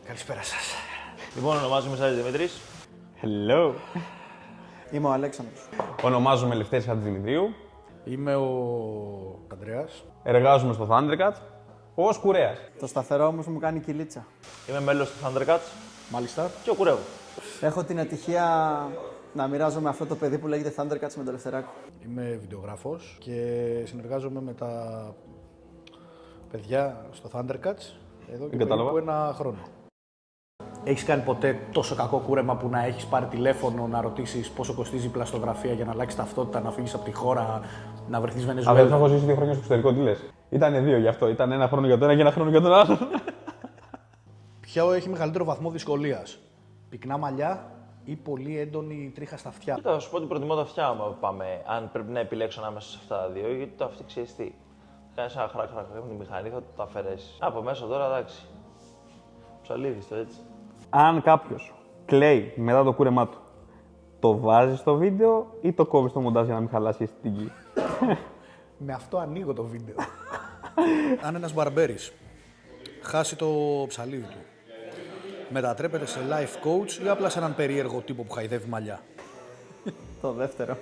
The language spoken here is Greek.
Καλησπέρα σας. Λοιπόν, ονομάζομαι Σάρης Δημήτρης. Hello. Είμαι ο Αλέξανδρος. Ονομάζομαι Λευτέρης Χατζηδημητρίου. Είμαι ο Ανδρέας. Εργάζομαι στο Thundercats ως κουρέας. Το σταθερό όμως μου κάνει κυλίτσα. Είμαι μέλος του Thundercats Μάλιστα. και ο Κουρέου. Έχω την ατυχία να μοιράζομαι αυτό το παιδί που λέγεται Thundercats με τον Λευτεράκο. Είμαι βιντεογράφος και συνεργάζομαι με τα παιδιά στο Thundercats εδώ και κατάλαβα. περίπου ένα χρόνο. Έχεις κάνει ποτέ τόσο κακό κούρεμα που να έχεις πάρει τηλέφωνο να ρωτήσεις πόσο κοστίζει η πλαστογραφία για να αλλάξεις ταυτότητα, να φύγεις από τη χώρα, να βρεθείς Αλλά Βενεζουέλα? δεν έχω ζήσει 2 χρόνια στο εξωτερικό, τι λες. Ήτανε 2 γι' αυτό. Ήταν 1 χρόνο για το ένα και 1 χρόνο για τον άλλο. Ποιο έχει μεγαλύτερο βαθμό δυσκολίας, πυκνά μαλλιά ή πολύ έντονη τρίχα στα αυτιά? Θα σου πω ότι προτιμώ τα αυτιά άμα πάμε, αν πρέπει να επιλέξω ανάμεσα σε αυτά τα δύο, γιατί το αυτή ξέρεις τι. Κάνεις ένα χράκ-χράκ μηχανή, θα το αφαιρέσεις. Από μέσα τώρα εντάξει. Ψαλίδεις το έτσι. Αν κάποιος κλαίει μετά το κούρεμά του, το βάζει στο βίντεο ή το κόβει στο μοντάζ για να μην χαλάσει η αισθητική. Με αυτό ανοίγω το βίντεο. Αν ένας μπαρμπέρης χάσει το ψαλίδι του, μετατρέπεται σε life coach ή απλά σε έναν περίεργο τύπο που χαϊδεύει μαλλιά? Το δεύτερο.